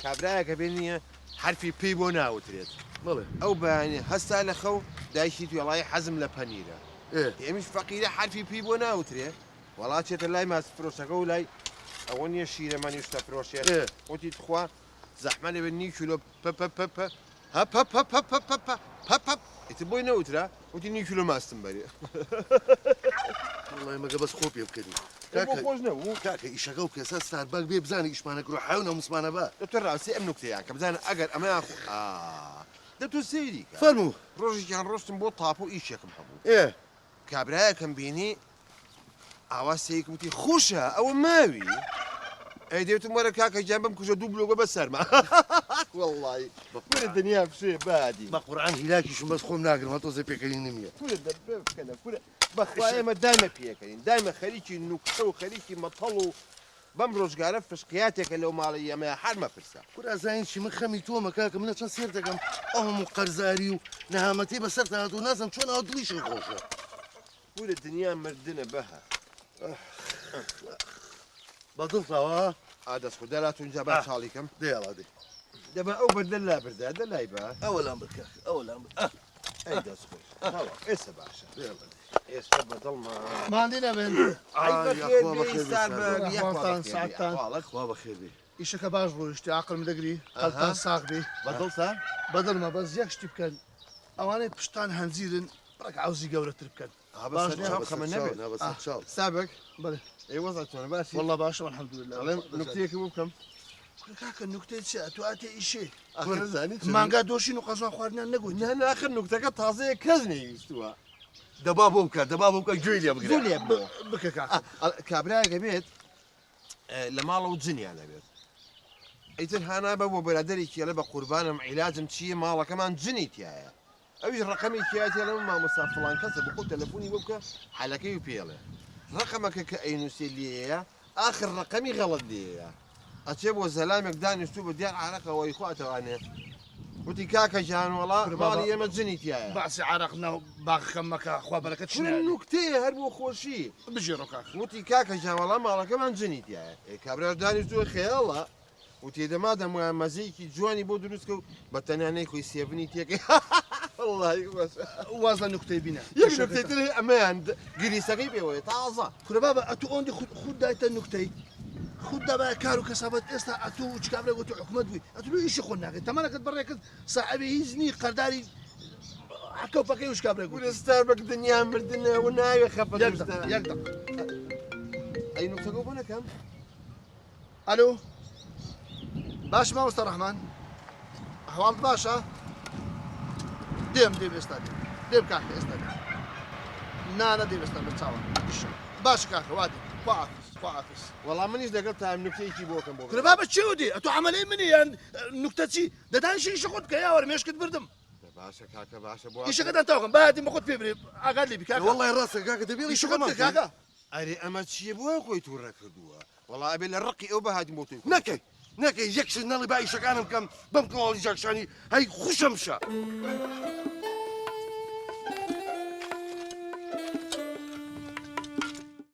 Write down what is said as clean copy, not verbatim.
کابراایەکە بێنیە حرفی پێی بۆ ناوترێت بەڵێ ئەو بەیانێ هەستا لە خەو دایکی توێڵای حەزم لە پەنیرە ئێمەش فەقیرە حرفی پێی بۆ ناوترێ وڵاتێتە لای ماسی فرۆشەکە و لای ئەوە نییە شیرەمەنی شتە فرۆشێت وتی تخوا زەحمە لەبێت نی کیلۆ ئیتر بۆی نەوترا وتی نی کیلۆ ماستم بەرێ وڵای مەگە بەس خۆ پێ بکەین خۆش نەبوو کاکە ئیشەکە و کێسە ستاربەک بێ بزانێ ئیشمانە گرۆ حیونە موسمانە بە دەتۆ ڕاستی ئەم نوکتەیان کە بزانە ئەگەر ئەمەیان دەتۆ سەیری فەرموو ڕۆژێکیان ڕۆستم بۆ تاپ و ئیشێکم هەبوو کابرایەکەم بینی ئاوا سەیەک وتی خوشە ئەوە ماوی ئەی دەوتم وەرە کاکە گیان بم کوژە دوو بلۆگە بەسەرما وەڵڵی وەرە دنیا بشێ بادی بە قورعان هیلاکیشم بەس خۆم ناگرم هە تۆزە پێکەنی نمیە بەخوای ئێمە دایمە پێکەین دایمە خەریکی نوکتە و خەریکی مەتەڵ و بەم ڕۆژگارە فشقیاتێکە لەو ماڵی ئەمە هەر مەپرسە کورازانین چی من خەمی تۆمە کاکە منە چەند سێر دەکەم ئەوم و قەرزاری و نەهامەتی بەسەر تاات و نازم چۆن ئەو دڵیشی خۆشە پورە دنیا مردنە بەها بەدڵتەوە ئادەست خوددەلات اونجا با چاڵیکەم دێڵا دێ دەبە ئەو بەردە لا بردە دەلای بە ئەوە لام بکە ئەوە لام ئەی دەست خۆش ئێستا باشە ئێستا بەدڵما ماندی نەبێن خوا بەخێر بێ ئیشەکە باش ڕۆیشتی عقلم دەگری قەڵتان ساغ بێ بەدڵتا بەدڵمە بەس یەک شتی بکەن ئەوانەی پشتان هەنجیرن ڕێک عەوزی گەورەتر بکەن سابق بەڵێ ئەی وەزعت چۆنە باشی والله باشە الحەمدولله ئەڵێم نوکتەیەکی بۆ بکەم کاکە نوکتەی چیە تو ئاتێ ئیشێ زانی مانگا دۆشین و قەزا خواردنیان نەگوت نه آخر نوکتەکە تازەیە کەس نەیویستووە دەبا بۆ بکە دەبا بۆ بکە گوێی لێ بگرێ لێ بکە کاکە کابراایەکە بێت لە ماڵەوە جنیانە بێت ئەیتر هانا بە بۆ بەرادەرێکی لە بە قوربانم عیلاجم چییە ماڵەکەمان جنی تایە ئەویش ڕقەمی تایەتە لەم مامۆستا فڵان کەسە بخۆ تەلەفۆنی بۆ بکە حالەکەی و پێڵێ ڕقەمەکە کە ئەینووسێ لێیە آخر ڕقەمی غەڵەت لێیە ئەچێ بۆ زەلامێک دانیشتوو بە دیار عارەقەوەی خواتەوانێ وتی کاکە جانوەڵا ماڵی ئێمە جنی تایە باسی عراقنا و باغەکەم مەکە خوا بەرەکەت چ نوکتەیە هەر بۆ خۆشی بژێڕۆ کاکە وتی کاکە جانوەڵا ماڵەکەمان جنی تایە کابرا دانیشتووە خێڵە وتی دەما دەمویان مەزەیەکی جوانی بۆ دروستکە و بە تەنانەی خۆی سێڤنی تێکەی واز لە نوکتەی بینە یەک نوکتەیتر ئەمەیان گریسەکەی پێوەیە تازە کورە بابە ئەتو ئەوەندی خود دایتە نوکتەی خود دەبە کار و کەسابەت ئێستا ئەتو چکابرا گوتو حکومەت بووی ئەتو ئیشی خۆ ناکەیت تەمانەکەت بەڕێکت ساحەبی هیچ نی قەرداری حکەوپەکەی وش کابرا گوت ستار بەک دنیا مردنە و ناوێ خەپە یەک دق ئەی نوکتەکە بۆ نەکەم ئەلو باش مامۆستا ڕەحمان ئەحواڵت باشە دێم ئێستا دێم کاکە ئێستا نانە دێم ئێستا بە چاوە باش کاکە وا دێم خواحافظ وەڵام منیش لەگەڵ تا نوکتەیەکی بۆکەم بۆ کورە بابە چی ودی ئەتو عەمەلەی منی یان نوکتە چی دەدانیشی ئیشە خۆت کە یاوەرە مێشکت بردم باشە کاکە باشە بۆ ئیشەکەتان تاوکەم باەتی بە خۆت پێ برێ ئاگات لێبی کاکە وەڵای ڕاستە کاکە دەبێ ئیشە خۆت کاکە ئەرێ ئەمە چییە بۆ خۆی تووڕە کردووە وەڵا ئەبێ لە ڕقی ئەو بەهاتی بۆ توی نەکەی یەکشت نەڵی با ئیشەکانم بکەم بەم کڵاوی جاکشانی هەی خوشەم شە